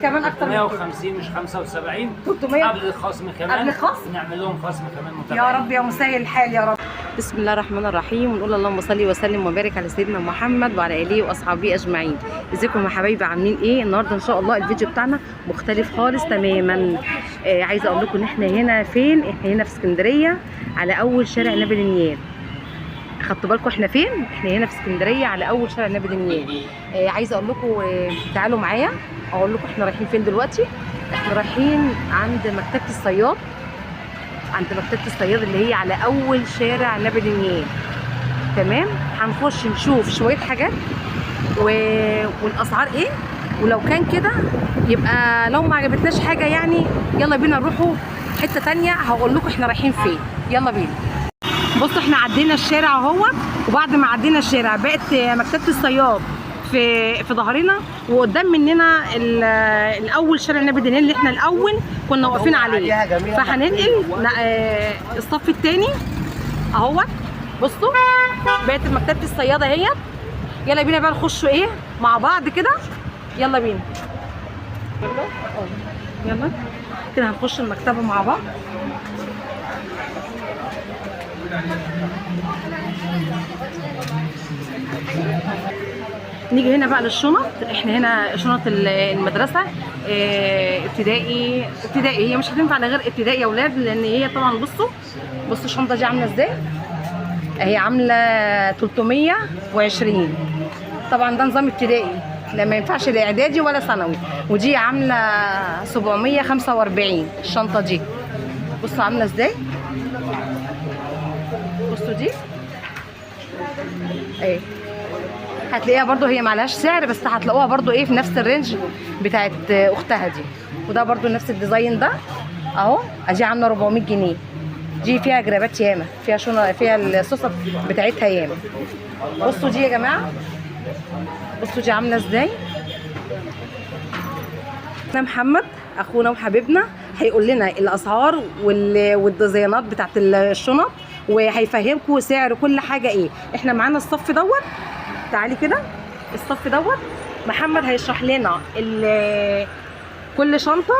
كمان اكتر من 350 مش 75. 300 قبل الخصم كمان. قبل الخصم نعمل لهم خصم كمان يا متابعين. رب يا مسهل الحال يا رب. بسم الله الرحمن الرحيم، ونقول اللهم صل وسلم وبارك على سيدنا محمد وعلى اله واصحابه اجمعين. ازيكم يا حبايبي، عاملين ايه؟ النهارده ان شاء الله الفيديو بتاعنا مختلف خالص تماما. عايزه اقول لكم ان احنا هنا فين؟ احنا هنا في اسكندريه على اول شارع نبي دانيال. خدتوا بالكم احنا فين؟ احنا هنا في اسكندريه على اول شارع نبي دانيال. عايزه اقول لكم تعالوا معايا اقول لكم احنا رايحين فين دلوقتي. احنا رايحين عند مكتبه الصياد، عند مكتبه الصياد اللي هي على اول شارع نبي دانيال. تمام، هنخش نشوف شويه حاجات والاسعار ايه، ولو كان كده يبقى لو ما عجبتناش حاجه يعني يلا بينا نروحوا حته تانية. هقول لكم احنا رايحين فين، يلا بينا. بصوا احنا عدينا الشارع اهوت، وبعد ما عدينا الشارع بقت مكتبه الصياد في ظهرنا، وقدام مننا الاول شارع نبي دانيال اللي احنا الاول كنا واقفين عليه. فهننقل الصف الثاني اهوت. بصوا بقت مكتبه الصياده اهيت. يلا بينا بقى نخشوا ايه مع بعض كده، يلا بينا. يلا كده هنخش المكتبه مع بعض. نيجي هنا بقى للشنط. احنا هنا شنط المدرسه ابتدائي. هي مش هتنفع غير ابتدائي يا اولاد، لان هي طبعا بصوا الشنطه دي عامله ازاي. هي عامله 320. طبعا ده نظام ابتدائي، لا ما ينفعش لاعدادي ولا ثانوي. ودي عامله 745 الشنطه دي. بصوا عامله ازاي، بصوا دي ايه. هتلاقيها برضو هي معلهاش سعر، بس هتلاقوها برضو ايه في نفس الرينج بتاعت اختها دي. وده برضو نفس الديزاين ده اهو. ادي عامله 400 جنيه. دي فيها جرابات ياما، فيها شنط، فيها الصوصه بتاعتها ياما. بصوا دي يا جماعه، بصوا دي عامله ازاي. انا محمد اخونا وحبيبنا هيقول لنا الاسعار والديزاينات بتاعت الشنط، وهيفهمكم سعر كل حاجه ايه. احنا معانا الصف دوت، تعالي كده. الصف دوت محمد هيشرح لنا كل شنطه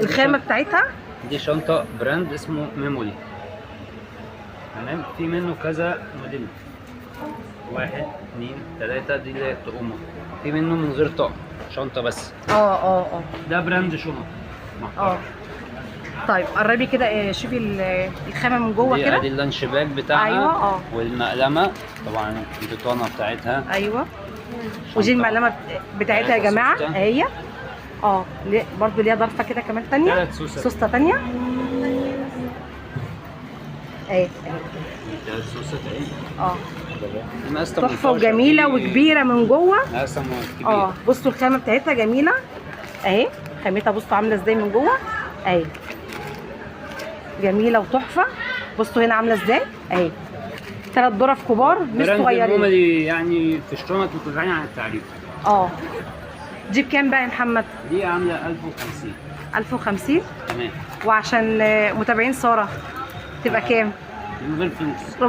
الخامه بتاعتها. دي شنطه براند اسمه ميموري. تمام، في منه كذا موديل، 1 2 3. دي اللي هي الطقومه. في منه من غير طقم، شنطه بس. ده براند شنط محترم. طيب قربي كده شوفي الخامه من جوه كده. دي اللانش باج بتاعها. ايوه والمقلمه طبعا البطانه بتاعتها. ايوه، ودي المقلمه بتاعتها يا جماعه اهي. برضو ليها ضرفه كده كمان ثانيه، سوسته ثانيه اهي. سوسته اهي. تحفه وجميله وكبيره من جوه. كبيره. بصوا الخامه بتاعتها جميله اهي. خامتها بصوا عامله ازاي من جوه اهي، جميله وتحفه. بصوا هنا عامله ازاي اهي. 3 ظرف كبار مش صغيرين. يعني في الشنط متغني عن التعريف. دي بكام بقى يا محمد؟ دي عامله 1050. 1050 تمام. وعشان متابعين ساره تبقى كام؟ من غير فلوس.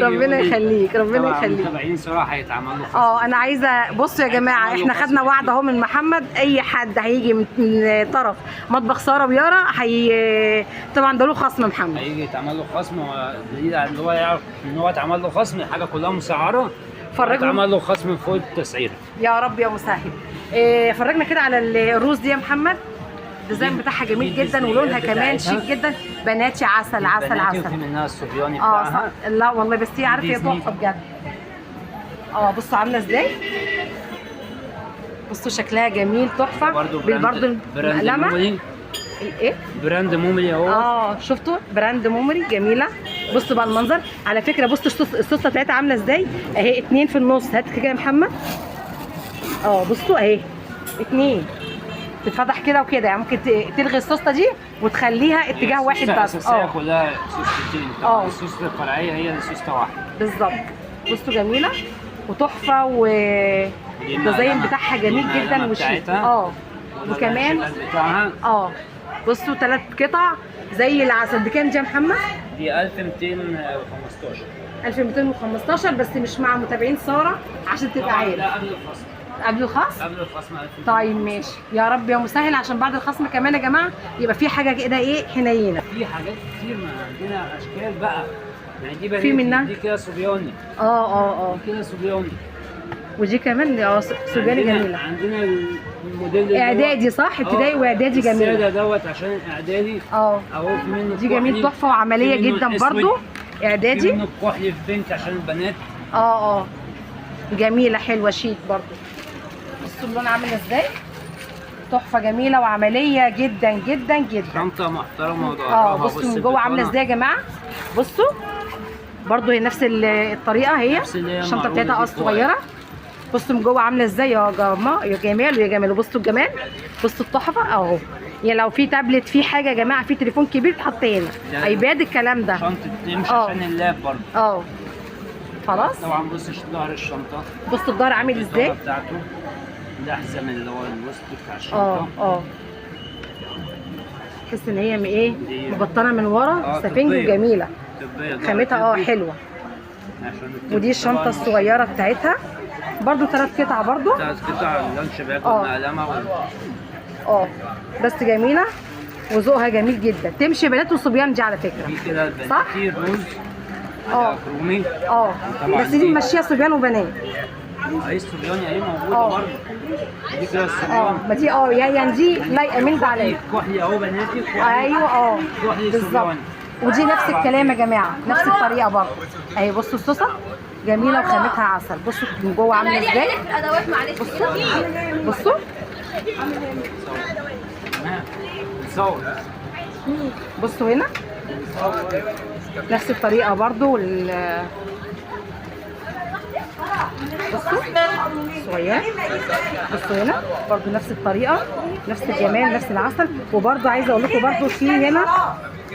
ربنا يخليك، ربنا يخليك. متابعين ساره هيتعمل له خصم. انا عايزه، بصوا يا جماعه احنا خدنا وعد اهو من محمد. اي حد هيجي من طرف مطبخ ساره بيارا طبعا ده له خصم. محمد هيجي يتعمل له خصم، ودليل على ان هو يعرف ان هو اتعمل له خصم. الحاجه كلها مسعره، اتعمل له خصم فوق التسعيره. يا رب يا مسهل. فرجنا كده على الروز دي يا محمد. الديزاين بتاعها جميل جدا، ولونها كمان شيك جدا. بناتي عسل عسل عسل. في منها الصبياني بتاعها. لا والله، بس هي عارفه هي تحفه بجد. بصوا عامله ازاي. بصوا شكلها جميل تحفه. برضو المقلمه ايه، براند مومري اهو. شفتوا براند مومري جميله. بصوا بقى المنظر على فكره. بصوا الصوصه بتاعتها عامله ازاي اهي. 2 في النص. هات كده يا محمد. بصوا اهي 2 تتفتح كده وكده. يعني ممكن تلغي الصوصه دي وتخليها اتجاه واحد بس. الاساسيه كلها سوستتين. السوسته الفرعيه هي سوسته واحده بالظبط. بصوا جميله وتحفه، والديزاين بتاعها جميل جدا وشيك. وكمان بصوا 3 قطع زي العسل. بكام دي يا محمد؟ دي 1215. 1215 بس مش مع متابعين ساره عشان تبقى عارف. ده قبل الفصل. قبل الخصم؟ قبل الخصم 1000 جنيه. طيب ماشي، يا رب يا مسهل، عشان بعد الخصم كمان يا جماعه يبقى في حاجه كده ايه حنينه. في حاجات كتير، ما عندنا اشكال بقى، يعني دي في بناتي، منها؟ دي كده صبياني، اه دي كده صبياني، ودي كمان سجاني جميله. عندنا الموديل اللي هو اعدادي صح؟ ابتدائي واعدادي جميله. الساده دوت عشان اعدادي. اه اهو في منه دي جميل، كحلي، تحفه وعمليه في منه جدا الأسود، برضو. في اعدادي. منه الكحلي في بينك عشان البنات. اه جميله حلوه شيك برضو. بصوا اللون عامل ازاي، تحفه جميله وعمليه جدا جدا جدا. شنطه محترمه وظهرها. بصوا من جوه عامله ازاي يا جماعه، بصوا برضو هي نفس الطريقه، هي الشنطه بتاعتها الصغيره. بصوا من جوه عامله ازاي يا جماعه، يا جمال ويا جمال. بصوا الجمال، بصوا التحفه اهو. يعني لو في تابلت، في حاجه يا جماعه، في تليفون كبير تحط هنا، ايباد، الكلام ده. شنطه تمشي عشان اللاب برضه. خلاص. طبعا بص ظهر الشنطه، بصوا الظهر عامل ازاي بتاعته، الاحزمه اللي هو الوسط بتاع الشنطه. تحس ان هي ايه، مبطنه من ورا، سفنج وجميله، خامتها حلوه. ودي الشنطه الصغيره بتاعتها برضو 3 قطع برضو. 3 قطع اللانش باج والمقلمه بس جميله وذوقها جميل جدا، تمشي بنات وصبيان دي على فكره. دي كده صح؟ كتير روز كرومي. بس دي ماشيه صبيان وبنات. عايز صبياني اهي موجوده برضه. دي كده الصبيان. ما دي يعني دي لايقه من ده عليا. كحلي اهو بناتي. ايوه كحلي بالظبط. ودي نفس الكلام يا جماعه، نفس الطريقه برضه اهي. بصوا الصوصه جميله وخامتها عسل. بصوا من جوه عامله ازاي، بصوا بصوا هنا نفس الطريقه برضو. بصوا صغير، بصوا هنا برضو نفس الطريقه، نفس الجمال، نفس العسل. وبرضو عايزه اقول لكم برضو في هنا،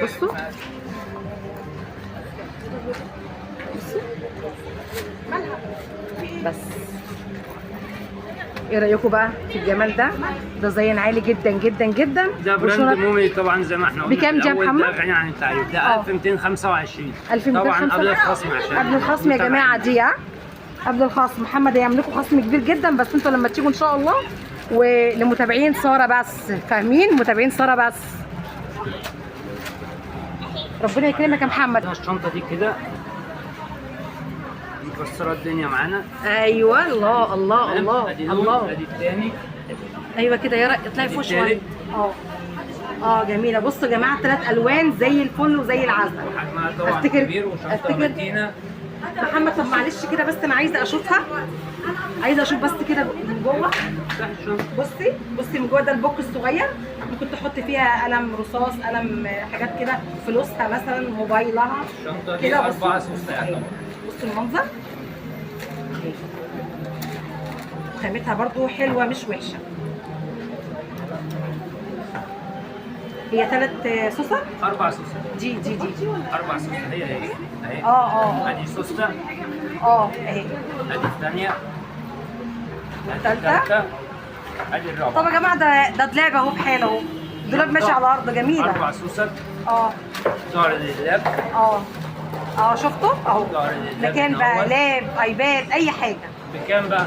بصوا بس. ايه رايكم بقى في الجمال ده؟ ديزاين عالي جدا جدا جدا. ده براند مومي طبعا زي ما احنا قلنا. بكام يا محمد؟ ده غني عن التعريف، ده 1225. 1225 طبعا قبل الخصم، عشان قبل الخصم يا جماعه دي. قبل الخصم. محمد هيعمل لكم خصم كبير جدا، بس انتوا لما تيجوا ان شاء الله. ولمتابعين ساره بس، فاهمين؟ متابعين ساره بس. ربنا يكرمك يا محمد. الشنطه دي كده مكسره الدنيا معانا. ايوه الله الله الله الله. ادي الثاني. ايوه كده يا رب اطلعي فوق شويه. جميله. بصوا يا جماعه 3 الوان زي الفل وزي العسل. حجمها طبعا كبير وشنطه متينه. محمد طب معلش كده بس انا عايزه اشوفها، عايزه اشوف بس كده من جوه. بصي من جوه ده البوك الصغير، ممكن تحط فيها قلم رصاص، قلم حاجات كده، فلوسها مثلا، موبايلها الشنطه دي 4 سوستات. بصوا المنظر، خامتها برضو حلوه مش وحشه. هي 3 سوسة؟ 4 سوسة. دي 4 سوسة. هي اهي. ادي سوسة. اهي. ادي الثانية. الثالثة. ادي الرابعة. طب يا جماعة ده دولاب اهو بحاله اهو. دولاب ماشي على الأرض، جميلة. 4 سوسة. ظهر لللاب. شفتوا؟ اهو. ده كان بقى لاب، ايباد، أي حاجة. بكام بقى؟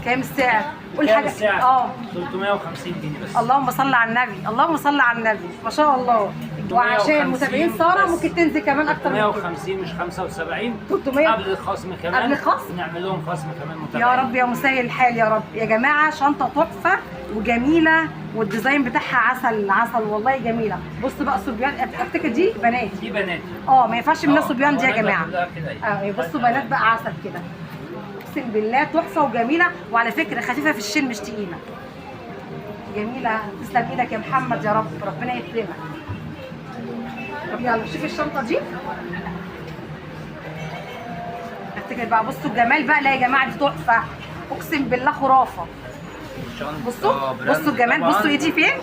كام السعر؟ قول حاجة. 350 جنيه بس. اللهم صل على النبي، اللهم صل على النبي، ما شاء الله. وعشان متابعين ساره ممكن تنزل كمان اكتر من 350 مش 75. 300 قبل الخصم كمان. قبل الخصم نعمل لهم خصم كمان متابعين. يا رب يا مسهل الحال يا رب. يا جماعه شنطه تحفه وجميله، والديزاين بتاعها عسل عسل والله، جميله. بصوا بقى صبيان، افتكر دي بنات. دي بنات. ما ينفعش منها صبيان دي يا جماعه. بصوا بنات بقى عسل كده، اقسم بالله تحفه وجميله. وعلى فكره خفيفه في الشيل، مش تقيله، جميله. تسلم ايدك يا محمد يا رب، ربنا يكرمك. طب يلا شوفي الشنطه دي، افتكر بقى. بصوا الجمال بقى، لا يا جماعه دي تحفه، اقسم بالله خرافه. بصوا الجمال، بصوا ايدي فين،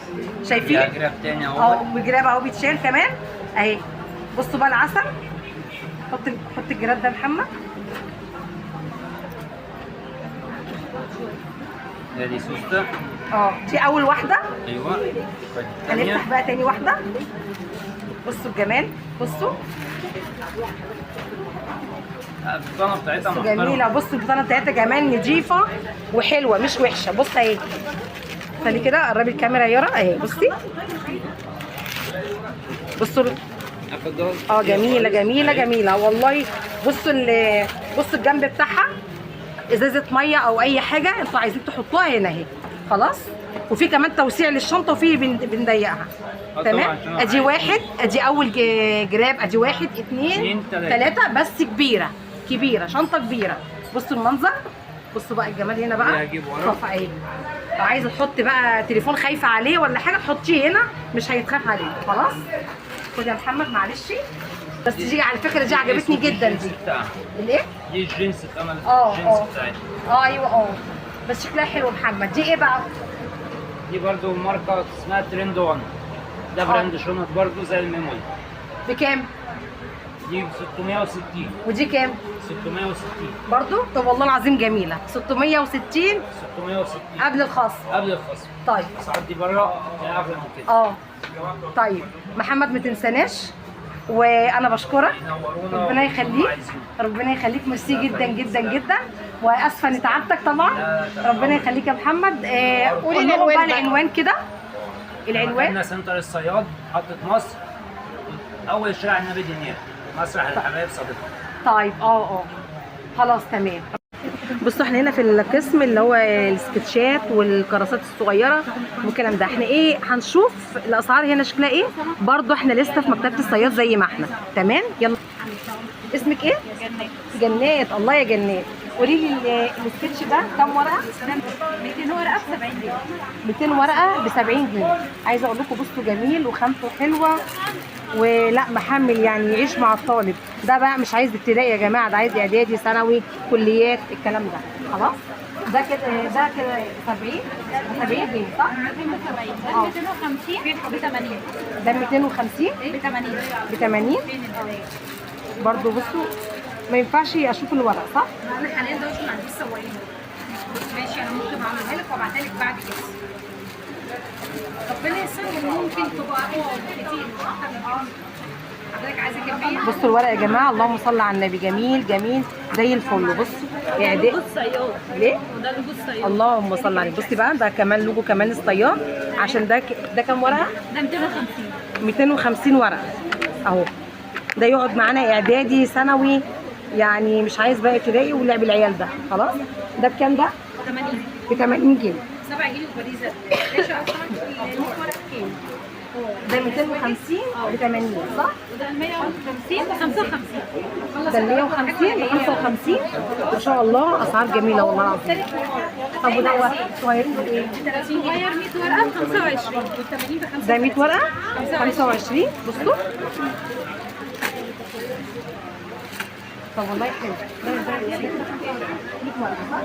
شايفين؟ جراب تاني اهو. وجراب اهو بيتشال كمان اهي. بصوا بقى العسل، حط الجراب ده محمد. دي سوسته. دي اول واحده. ايوه. هنفتح بقى تاني واحده. بصوا الجمال، بصوا البطانه بتاعتها محترمه. جميله. بص البطانه بتاعتها كمان نظيفه وحلوه مش وحشه. بص اهي، خلي كده قربي الكاميرا يا يارا اهي. بصي بصوا جميله جميله جميله والله. بصوا بصوا الجنب بتاعها ازازه ميه او اي حاجه انتوا عايزين تحطوها هنا اهي خلاص. وفي كمان توسيع للشنطه وفي بنضيقها. تمام. ادي واحد، ادي اول جراب، ادي واحد اتنين تلاته بس كبيره كبيره، شنطه كبيره. بصوا المنظر، بصوا بقى الجمال هنا بقى. صفا ايه، لو عايزه تحطي بقى تليفون خايفه عليه ولا حاجه تحطيه هنا مش هيتخاف عليه خلاص. خد يا محمد معلش. بس دي على فكره دي عجبتني جدا. دي الايه؟ دي الجنس اتعمل الجنس بتاعتها. ايوه بس شكلها حلو. محمد دي ايه بقى؟ دي برضو ماركه اسمها ترند 1. ده براند شنط برضو زي الميموري. بكام؟ دي ب 660. ودي كام؟ 660 برضو. طب والله العظيم جميله. 660 قبل الخصم. قبل الخصم. طيب الاسعار دي بره اغلى من كده. طيب محمد ما تنساناش وانا بشكرك. ربنا يخليك، ربنا يخليك. ميرسي جدا جدا جدا، واسفه اني تعبتك طبعا. ربنا يخليك يا محمد. قولي لهم بقى العنوان كده. العنوان سنتر الصياد، محطه مصر، اول شارع النبي دنيا، مسرح الحبايب صديقنا. طيب خلاص تمام. بصوا احنا هنا في القسم اللي هو السكتشات والكراسات الصغيره والكلام ده. احنا ايه هنشوف الاسعار هنا شكلها ايه. برضو احنا لسه في مكتبه الصياد زي ما احنا. تمام. يلا اسمك ايه؟ جنات. الله يا جنات. قولي لي السكتش ده كام ورقه؟ 200 ورقه ب 70 جنيه. 200 ورقه ب 70 جنيه. عايزه اقول لكم بصوا جميل وخامته حلوه ولا محمل يعني يعيش مع الطالب. ده بقى مش عايز ابتدائي يا جماعه، ده عايز اعدادي ثانوي كليات الكلام ده خلاص. ده كده 70 جنيه صح؟ 250 ب 80. ده 250 ب 80. ب 80 برضه. بصوا ما ينفعش اشوف الورق صح؟ انا حاليا دلوقتي ما عنديش سواقين. ماشي انا ممكن اعملها لك وابعتها لك بعد كده. ربنا يسهل. ممكن تبقى كتير اكتر من كده. حضرتك عايزه كميه؟ بصوا الورق يا جماعه اللهم صل على النبي. جميل جميل زي الفل. بصوا اعداد الصياد. ليه؟ وده لوجو الصياد. اللهم صل على النبي. بصي بقى ده كمان لوجو كمان الصياد. عشان ده كام ورقه؟ ده 250. 250 ورقه اهو. ده يقعد معانا اعدادي ثانوي يعني مش عايز بقى ابتدائي ولعب العيال ده خلاص. ده بكام ده؟ 80. ب 80 جنيه. 7 جنيه وبريزه. ماشي اصلا ورق كام؟ ده 250 ب 80 صح؟ وده 150 ب 55. ده 150 ب 55 ما شاء الله. اسعار جميله والله العظيم. طب وده صغيرين بايه؟ صغير 100 ورقه ب 25 وال 80 ب 25. ده 100 ورقه 25. بصوا طب والله حلو. ده 100 ورقه صح؟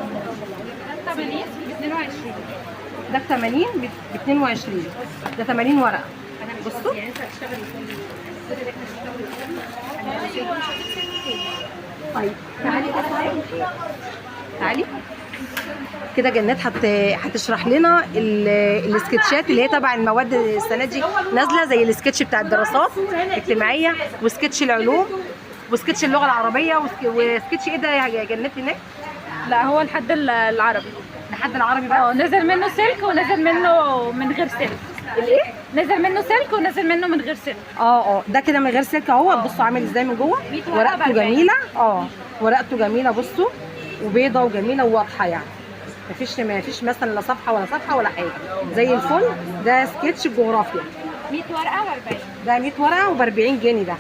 80 ب 22. ده ب 80 ب 22. ده 80 ورقه. بصوا طيب تعالي تعالي كده. جنات هتشرح لنا السكتشات اللي هي تبع المواد السنه دي نازله، زي السكتش بتاع الدراسات الاجتماعيه وسكتش العلوم وسكتش اللغه العربيه وسكتش ايه ده يا جنات هناك؟ لا هو لحد العربي. لحد العربي بقى. نزل منه سلك ونزل منه من غير سلك. الايه؟ نزل منه سلك ونزل منه من غير سلك. ده كده من غير سلك اهو. بصوا عامل ازاي من جوه. ورقته جميله. ورقته جميله. بصوا وبيضه وجميله وواضحه يعني. مفيش مثلا لا صفحه ولا صفحه ولا حاجه زي الفل. ده سكتش الجغرافيا 100 ورقه و40. ده 100 ورقه وب 40 جنيه ده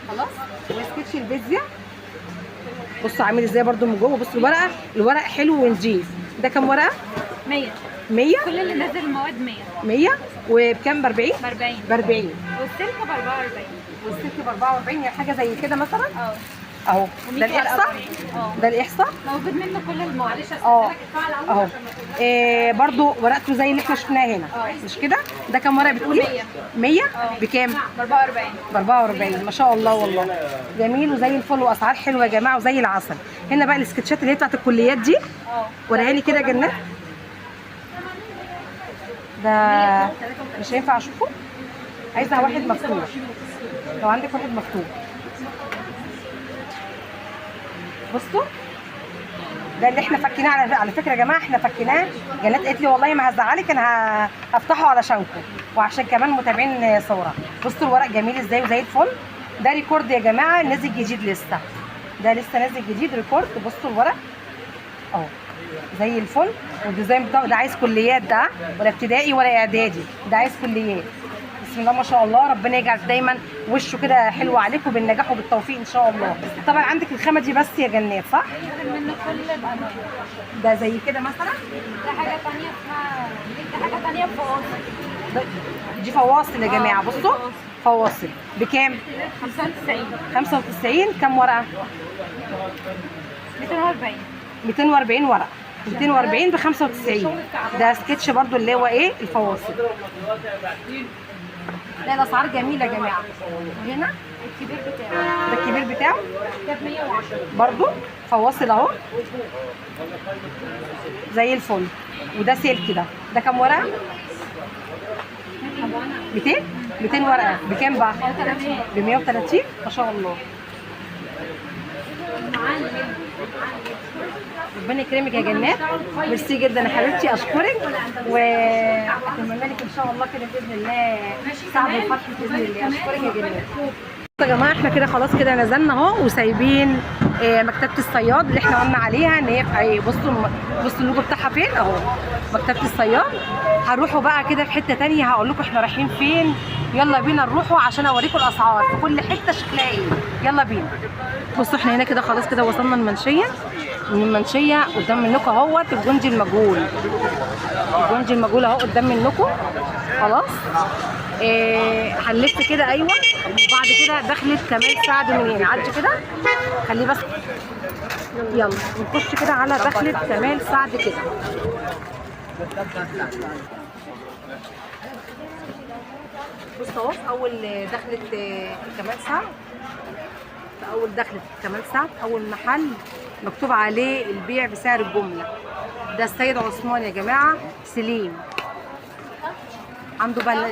خلاص. وسكتش الفيزياء بصوا عامل ازاي برده من جوه. بصوا الورق حلو ونضيف. ده كام ورقه؟ 100. 100 كل اللي نزل المواد 100 وبكام؟ ب 40 ب 40 والسلك ب 44. والسلك ب 44 يعني حاجه زي كده مثلا اهو. ده ورقة الاحصاء. ده الاحصاء موجود منه كل المواد. اهو. برضو ورقته زي اللي احنا شفناها هنا مش كده؟ ده كام ورقه بتقولي؟ 100 بكام؟ ب 44. ب 44 ما شاء الله والله جميل وزي الفل واسعار حلوه يا جماعه وزي العسل. هنا بقى السكتشات اللي هي بتاعت الكليات دي. وريها لي كده يا جنات. ده مش هينفع اشوفه. عايزه واحد مفتوح. لو عندك واحد مفتوح بصوا ده اللي احنا فكيناه على فكره يا جماعه، احنا فكيناه. جنات قالت لي والله ما هزعلك، انا هفتحه علشانكم وعشان كمان متابعين صوره. بصوا الورق جميل ازاي وزي الفل. ده ريكورد يا جماعه، نازل جديد لسه، ده لسه نازل جديد ريكورد. بصوا الورق اهو زي الفل، والديزاين بتاعه ده عايز كليات، ده ولا ابتدائي ولا اعدادي، ده عايز كليات. بسم الله ما شاء الله، ربنا يجعل دايما وشه كده حلو عليكم بالنجاح وبالتوفيق ان شاء الله. طبعا عندك الخامه دي بس يا جنات صح؟ منه كل الانواع. ده زي كده مثلا. ده حاجه ثانيه اسمها، ده حاجه ثانيه فواصل. دي فواصل يا جماعه، بصوا فواصل بكام؟ 95. 95. كام ورقه؟ 240. 240 ورقه. 240 ب 95. ده سكتش برضو اللي هو ايه الفواصل. لا الاسعار جميله يا جماعه. هنا الكبير بتاعه ده الكبير بتاعه ده ب 110 برضو فواصل اهو زي الفل. وده سلك، ده كام ورقه؟ 200 200 ورقه بكام بقى؟ ب 130. ما شاء الله، ربنا يكرمك يا جنات. ميرسي جدا يا حبيبتي، اشكرك واتمنى لك ان شاء الله كده باذن الله سعد وفرح باذن الله. اشكرك يا جنات. يا جماعه احنا كده خلاص كده نزلنا اهو وسايبين مكتبه الصياد اللي احنا قلنا عليها ان هي في بصوا اللوجو بتاعها فين اهو، مكتبه الصياد. هنروحوا بقى كده في حته ثانيه، هقول لكم احنا رايحين فين. يلا بينا نروحوا عشان اوريكم الاسعار في كل حته شكلها ايه. يلا بينا. بصوا احنا هنا كده خلاص كده وصلنا المنشيه. من المنشيه قدام منكم اهوت الجندي المجهول. الجندي المجهول اهو قدام منكم خلاص. هنلف كده ايوه، وبعد كده دخلت كمال سعد من هنا. عدي كده خليه بس. يلا نخش كده على دخلة كمال سعد كده. بص اهو اول دخلة كمال سعد، في اول دخلة كمال سعد اول محل مكتوب عليه البيع بسعر الجملة. ده السيد عثمان يا جماعة سليم. عنده بقى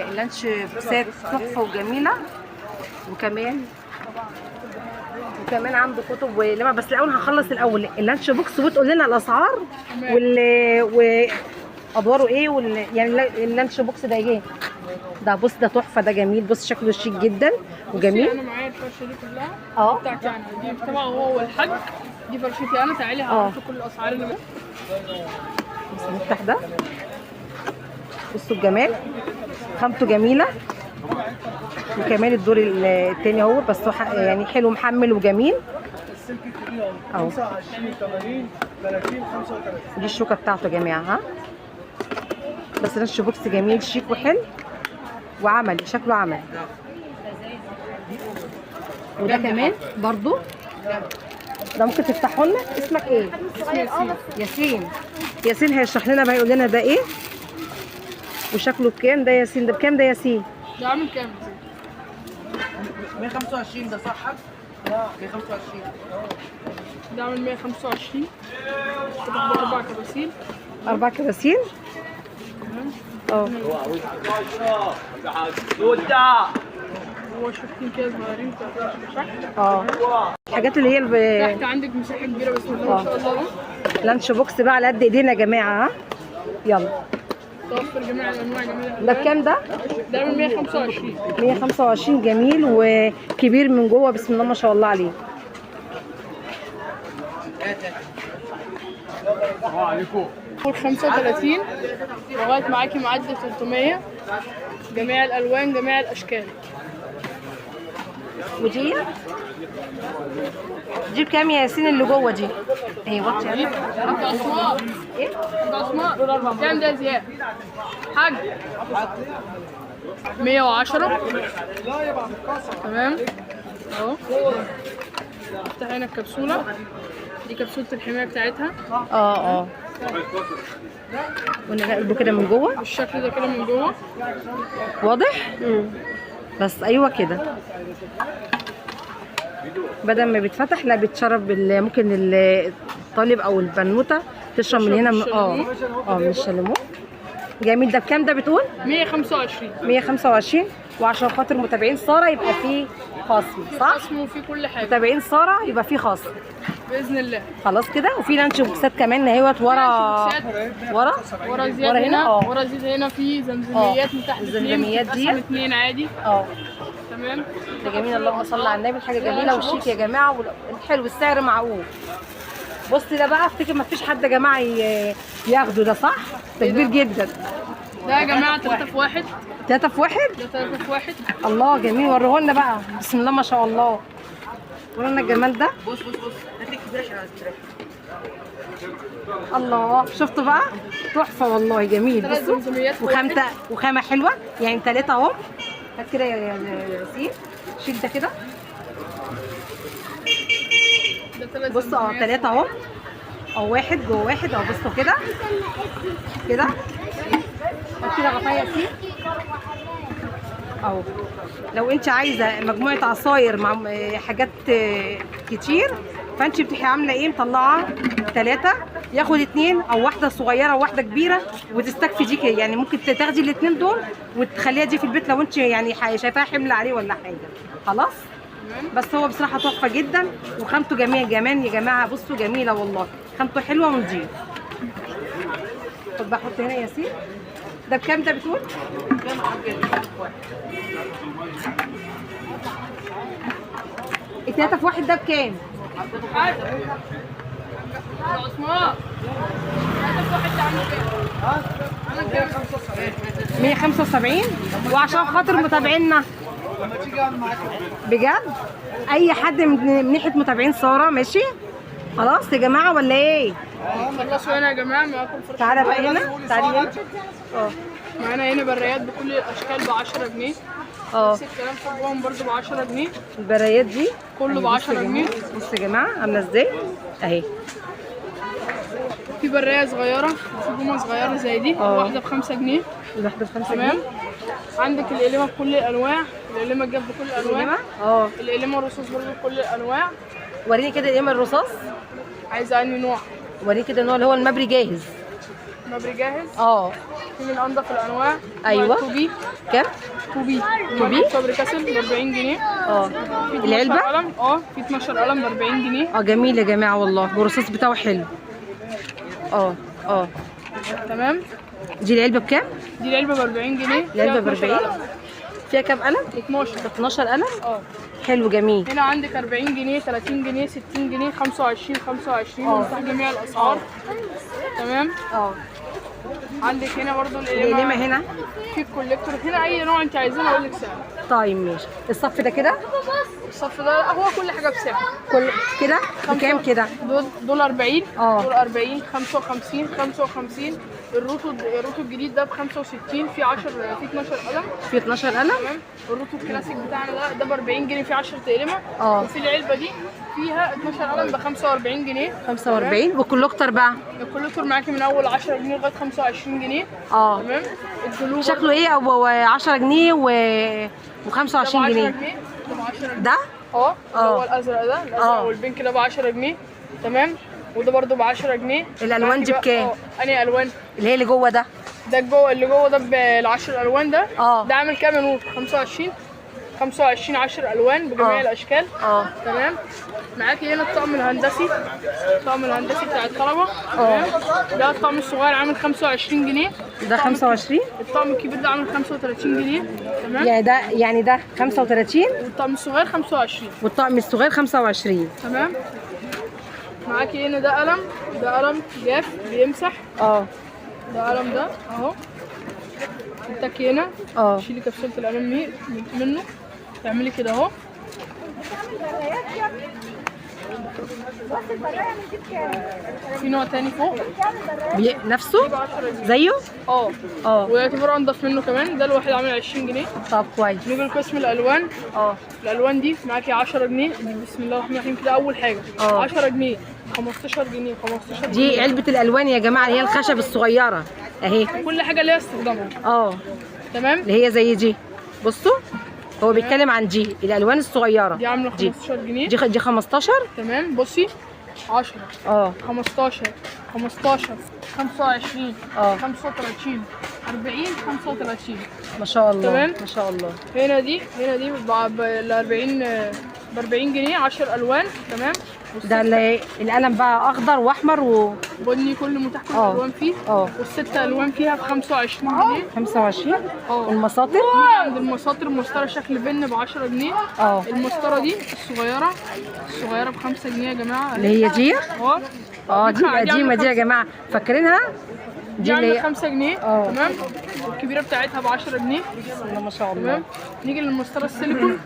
اللانش بوكسات تحفة وجميلة، وكمان عنده كتب ولما. بس الاول هنخلص الاول اللانش بوكس وتقول لنا الاسعار وادواره ايه يعني اللانش بوكس ده ايه. ده بص ده تحفه، ده جميل. بص شكله شيك جدا وجميل. انا معايا الفرشه دي كلها بتاعتي انا، دي طبعا هو والحاج، دي فرشتي انا. تعالي هعرفك كل الاسعار اللي بس نفتح ده. بصوا الجمال، خامته جميله، وكمان الدور التاني اهو بس يعني حلو محمل وجميل اهو. 25 80 30 35. دي الشوكه بتاعته يا جماعه ها. بس نفس بوكس جميل شيك وحلو وعملي، شكله عملي. وده كمان برضو ده ممكن تفتحوا لنا. اسمك ايه؟ ياسين. ياسين هيشرح لنا بقى، يقول لنا ده ايه وشكله بكام. ده ياسين ده بكام؟ ده ياسين ده عامل كام؟ 125 ده صح حاج؟ 125 ده عامل 125. كده 4 كباسين. 4 كباسين اه. هو شفتين كده صغيرين كده اه. الحاجات اللي هي تحت عندك مساحه كبيره بسم الله ما شاء الله. لانش بوكس بقى على قد ايدينا يا جماعه ها. يلا توفر جميع الانواع جميع. ده بكام ده؟ ده من 125. 125 جميل وكبير من جوه بسم الله ما شاء الله عليه. السلام عليكم. فوق 35 لغايه معاكي معدي 300. جميع الالوان جميع الاشكال. ودي بكام يا ياسين اللي جوه دي؟ ايه وطي انت اسماء ايه؟ انت اسماء كام ده زياد؟ حاج 110. تمام اهو. افتح هنا الكبسوله دي، كبسوله الحمايه بتاعتها. اه ونقلبه كده من جوه بالشكل ده كده من جوه واضح. بس ايوه كده بدل ما بيتفتح لا بيتشرب ممكن الطالب او البنوته تشرب من هنا من الشاليمو. جميل. ده بكام ده بتقول؟ 125. 125. وعشان خاطر متابعين ساره يبقى فيه خصم صح؟ خصم وفيه كل حاجه. متابعين ساره يبقى فيه خصم. باذن الله. خلاص كده. وفي لانش بوكسات كمان اهوت ورا ورا ورا زياد ورا هنا. هنا ورا زياد هنا في زمزميات من تحت الزمزميات دي 2 عادي. تمام. ده جميل، اللهم صل على النبي. حاجه جميله وشيك يا جماعه، والحلو السعر معقول. بص ده بقى افتكر ما فيش حد يا جماعه ياخده ده، صح؟ ده كبير جدا. ده يا جماعه 3 في 1. 3 في 1؟ ده 3 في 1. الله جميل. وريه لنا بقى، بسم الله ما شاء الله. ورانا الجمال ده. بص هات لي كبير عشان استريح. الله شفتوا بقى؟ تحفه والله، جميل. 3 بصوا زمزميات وخامه حلوه يعني 3 اهو. هات كده يا ياسين، شيل ده كده. ده 3 بص 3 اهو، او واحد جوه واحد اهو. بصوا كده كده كده غطاء ياسين اهو. لو انت عايزه مجموعه عصاير مع حاجات كتير، فانت بتروحي عامله ايه، مطلعه 3 ياخد 2 او واحده صغيره وواحده كبيره، وتستكفي دي كده. يعني ممكن تاخدي الاثنين دول وتخليها دي في البيت لو انت يعني شايفاها حمل عليه ولا حاجه. خلاص. بس هو بصراحه تحفه جدا، وخامته جميله كمان يا جماعه. بصوا جميله والله، خامته حلوه ونضيف. خد بقى حط هنا يا ياسين. ده بكام ده بتقول؟ ال3 في 1 ده بكام؟ عثمان 3 في 1 ده عامل كام؟ 175. وعشان خاطر متابعينا لما تيجي اعمل معاك بجد، اي حد من ناحيه متابعين ساره ماشي. خلاص يا جماعه ولا ايه؟ خلصوا هنا يا جماعه. معاكم فرصه. تعالى بقى هنا، تعالي هنا. معانا هنا بريات بكل الاشكال ب 10 جنيه. نفس الكلام فوقهم برده ب 10 جنيه. البرايات دي كله ب 10 جنيه. بصوا يا جماعه عامله ازاي اهي. في برايه صغيره وفي جمله صغيره زي دي. واحده ب 5 جنيه. الواحده ب 5 تمام. جنيه. عندك القلمه بكل الانواع. القلمه الجاف بكل الانواع. القلمه الرصاص برده بكل الانواع. وريني كده القلم الرصاص. عايزه انهي نوع؟ وريني كده النوع اللي هو المبري جاهز. مبري جاهز. في من انضف الانواع. ايوه. توبي. كام؟ توبي صبري كاسل ب 40 جنيه. في العلبه؟ قلم. في 12 قلم ب 40 جنيه. جميل يا جماعه والله، والرصاص بتاعه حلو. تمام. دي العلبه بكام؟ دي العلبه ب 40 جنيه. العلبه ب 40. فيها كام قلم؟ 12 قلم. حلو جميل. هنا عندك 40 جنيه 30 جنيه 60 جنيه 25 مفتاح جميع الاسعار. تمام. عندك هنا برضو القلمه هنا في الكوليكتور. هنا اي نوع انت عايزينه اقول لك سعر. طيب ماشي. الصف ده كده؟ الصف ده هو كل حاجه بسعر. كل كده بكام كده؟ دول 40. دول 40 55. الروتو الجديد ده ب 65. في 12 قلم. في 12 قلم. تمام. الروتو الكلاسيك بتاعنا ده ب 40 جنيه. في 10 قلمه. وفي العلبه دي فيها 12 قلم ب 45 جنيه. 45. والكوليكتور بقى؟ الكوليكتور معاكي من اول 10 جنيه لغايه 25 جنيه. تمام. الجلو شكله ايه؟ او 10 جنيه و25 جنيه. ده ب 10 جنيه. ده؟ هو الازرق ده. الازرق والبينك ده ب 10 جنيه. تمام. وده برده ب 10 جنيه. الالوان دي بكام؟ انهي الوان؟ اللي هي اللي جوه ده. اللي جوه ده بال10 الوان ده. ده عامل كام يا نور؟ 25 10 الوان بجميع الاشكال. تمام. معاكي هنا الطقم الهندسي بتاع الطلبه. تمام. ده الطقم الصغير عامل 25 جنيه. ده 25. الطقم الكبير ده عامل 35 جنيه. تمام. يعني ده 35. والطقم الصغير 25. والطقم الصغير 25. تمام. معاكي هنا ده قلم جاف بيمسح. ده قلم ده اهو. التكي هنا. شيلي كبسولة القلم منه. تعملي كده اهو. في نوع تاني فوق نفسه زيه. ويعتبر انضف منه كمان. ده الواحد عامل 20 جنيه. طب كويس. نيجي لقسم الالوان. الالوان دي معاكي 10 جنيه. بسم الله الرحمن الرحيم كده اول حاجه. 10 جنيه 15 جنيه 15 جنيه. دي علبه الالوان يا جماعه، اللي هي الخشب الصغيره اهي. كل حاجه ليها استخدامها. تمام. اللي هي زي دي. بصوا هو بيتكلم عن دي الالوان الصغيره. دي عامله 15 جنيه. دي 15. تمام. بصي 10 15 25 35 40 35. ما شاء الله. تمام. ما شاء الله. هنا دي ب 40 جنيه 10 الوان. تمام. ده القلم بقى اخضر واحمر بني، كل متاح، كل الالوان فيه. والست الوان فيها ب 25 جنيه. 25. والمساطر عند المساطر مسطره شكل بن ب 10 جنيه. المسطره دي الصغيره ب 5 جنيه يا جماعه. اللي هي دي دي قديمه دي يا جماعه، فاكرينها؟ دي عامله 5 جنيه. تمام. الكبيره بتاعتها ب 10 جنيه. بسم الله ما شاء الله. تمام. نيجي للمسطره السيليكون.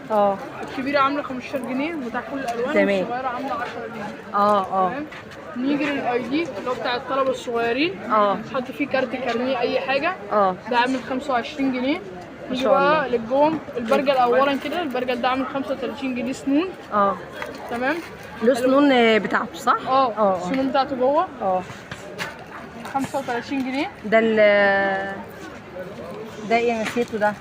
الكبيره عامله 15 جنيه، متاح كل الالوان. تمام. الصغيره عامله 10 جنيه. تمام. نيجي للاي دي اللي هو بتاع الطلبه الصغيرين. تحط فيه كارت كارنيه اي حاجه. ده عامل 25 جنيه. نيجي بقى للجوم. البرجل اولا كده، البرجل ده عامل 35 جنيه سنون. تمام. له سنون بتاعته صح؟ السنون بتاعته جوه. 35 جنيه. ده ايه نسيته؟ ده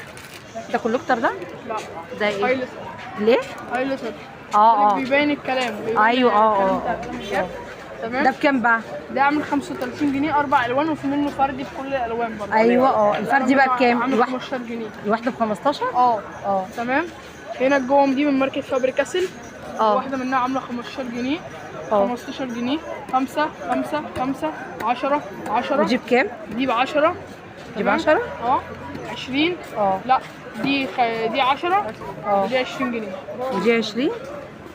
كولكتور ده؟ لا ده ايه؟ هايلايتر. ليه؟ هايلايتر. بيبين الكلام. ايوه. تمام. ده بكام بقى؟ ده عامل 35 جنيه، 4 الوان، وفي منه فردي بكل الالوان برضه. ايوه. الفردي بقى بكام؟ عامل 15 جنيه. الواحده ب 15؟ تمام. هنا الجوم دي من ماركه فابري كاسل. واحده منها عامله 15 جنيه. 15 جنيه. 5 5 5 10 10. ودي بكام؟ دي ب 10. دي ب 10؟ 20. لا دي 10. ودي 20 جنيه. ودي 20؟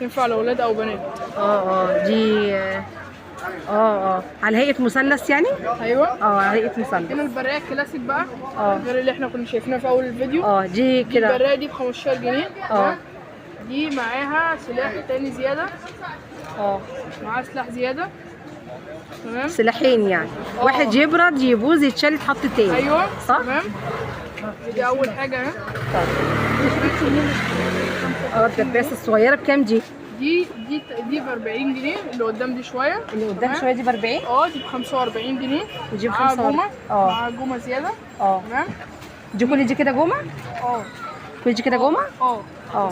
تنفع لاولاد او بنات. دي على هيئه مثلث يعني؟ ايوه. على هيئه مثلث. هنا البرايه الكلاسيك بقى، غير اللي احنا كنا شايفينها في اول الفيديو. دي كده. البرايه دي ب 15 جنيه. دي معاها سلاح تاني زياده. معاها سلاح زياده. تمام. سلاحين يعني. واحد يبرد يبوظ يتشال يتحط تاني. ايوه صح؟ تمام. دي اول حاجه اهي. الدباسه الصغيره بكام دي؟ دي ب 40 جنيه. اللي قدام دي شويه. اللي قدام شويه دي ب 40؟ دي ب 45 جنيه. ودي ب 45. معاها جومه زياده. تمام. دي كل دي كده جومه؟ كل دي كده جومه؟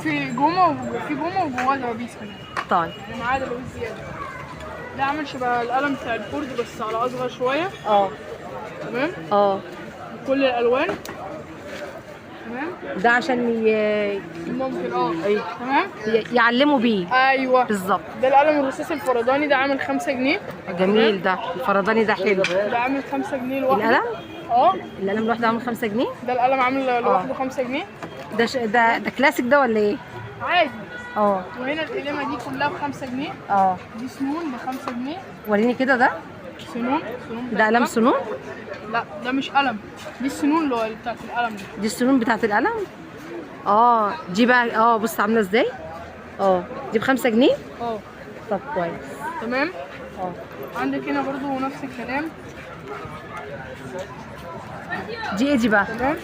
في جومه وجواها دبابيس كمان. طيب. يعني معاها دبابيس زياده. ده عامل شبه القلم بتاع البورد بس على اصغر شويه. تمام. كل الالوان. تمام. ده عشان ممكن تمام يعلموا بيه. ايوه بالظبط. ده القلم الرصاصي الفرداني، ده عامل 5 جنيه. جميل. ده الفرداني ده حلو. ده عامل 5 جنيه لوحده. القلم؟ القلم لوحده عامل 5 جنيه؟ ده القلم عامل لوحده 5 جنيه. ده كلاسيك ده ولا ايه؟ عادي. وهنا القلمه دي كلها ب 5 جنيه. دي سنون ب 5 جنيه. وريني كده. ده سنون. ده قلم سنون؟ لا ده مش قلم، دي السنون اللي بتاعت القلم دي السنون بتاعت القلم. دي بقى بص عامله ازاي. دي ب 5 جنيه. طب كويس. تمام. عندك هنا برضو نفس الكلام. دي ايه دي بقى؟ تمام.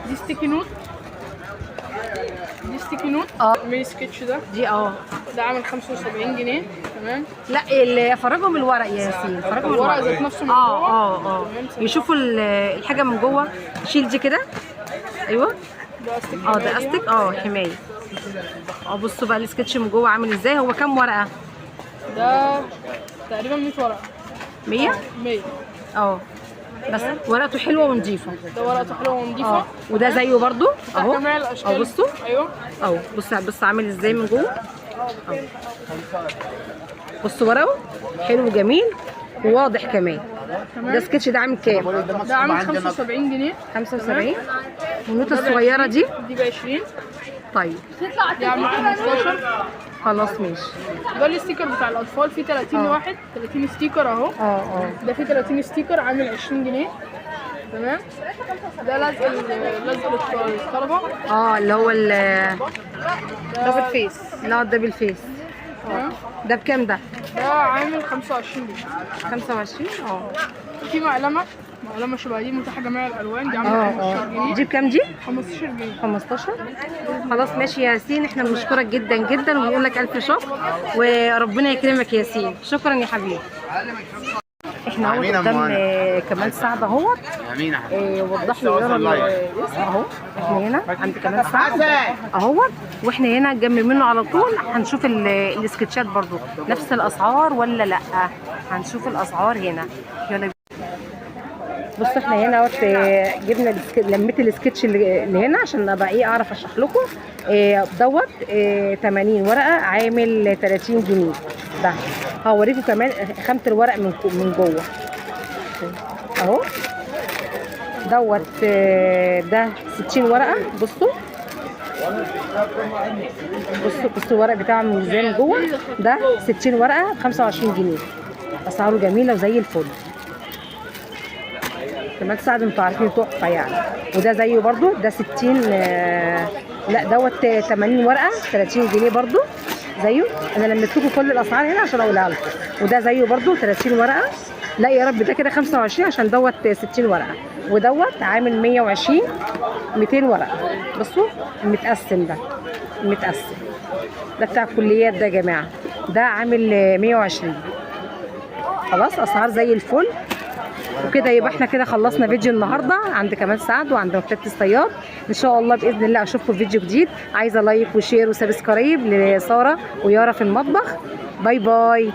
دي ستيكي نوت. ميني سكتش ده. دي ده عامل 75 جنيه. تمام. لا اللي فرجهم الورق يا ياسين، فرجهم الورق ذات نفسه من جوه. يشوفوا الحاجه من جوه. شيل دي كده. ايوه. ده استيك. ده استيك. حمايه. بصوا بقى السكتش من جوه عامل ازاي. هو كام ورقه؟ ده تقريبا 100 ورقه. 100؟ 100. بس ورقته حلوه ونظيفه. ده ورقته حلوه ونظيفه. وده زيه برضو اهو. جميع الاشكال. بصوا. ايوه. بص عامل ازاي من جوه. بصوا ورقه حلو وجميل وواضح كمان. ده السكتش ده عامل كام؟ ده عامل 75 جنيه. 75. والنوتة الصغيرة دي ب 20. طيب. دي عامل 15. خلاص ماشي. ده الستيكر بتاع الاطفال، فيه 30 واحد. 30 ستيكر اهو. ده فيه 30 ستيكر عامل 20 جنيه. تمام. ده لزق للطلبه. اللي هو ده بالفيس. لا ده بالفيس. ده بكام ده؟ ده عامل 25 جنيه. 25. في معلمه شبه دي متاحه جميع الالوان. دي عامله 15 جنيه. دي بكام دي؟ 15 جنيه. 15. خلاص ماشي يا ياسين، احنا بنشكرك جدا جدا ونقول لك الف شكر وربنا يكرمك يا ياسين. شكرا يا حبيبي. احنا قدام كمال سعد اهوت. وضح له اهو. احنا هنا عند كمال سعد اهوت، واحنا هنا جنب منه على طول. هنشوف السكتشات برضو نفس الاسعار ولا لا. هنشوف الاسعار هنا. يلا بصوا احنا هنا اهوت جبنا لميت السكتش اللي هنا عشان ابقى ايه اعرف اشرح لكم. دوت 80 ورقه عامل 30 جنيه. ده هوريكم كمان خامه الورق من جوه اهو. دوت ده 60 ورقه. بصوا الورق بتاعه من ازاي من جوه. ده 60 ورقه ب 25 جنيه. اسعاره جميله وزي الفل. كمان سعد انتوا عارفين تحفه يعني. وده زيه برضو، ده 60 لا دوت 80 ورقه 30 جنيه برضو زيه. انا لميت لكم كل الاسعار هنا عشان اقولها لكم. وده زيه برضو 30 ورقه. لا يا رب ده كده 25 عشان دوت 60 ورقه. ودوت عامل 120 200 ورقه. بصوا المتقسم ده، المتقسم ده بتاع الكليات ده يا جماعه. ده عامل 120. خلاص اسعار زي الفل. وكده يبقى احنا كده خلصنا فيديو النهارده عند كمال سعد وعند مكتبه الصياد. ان شاء الله باذن الله اشوفكم في فيديو جديد. عايزه لايك وشير وسبسكرايب لساره ويارا في المطبخ. باي باي.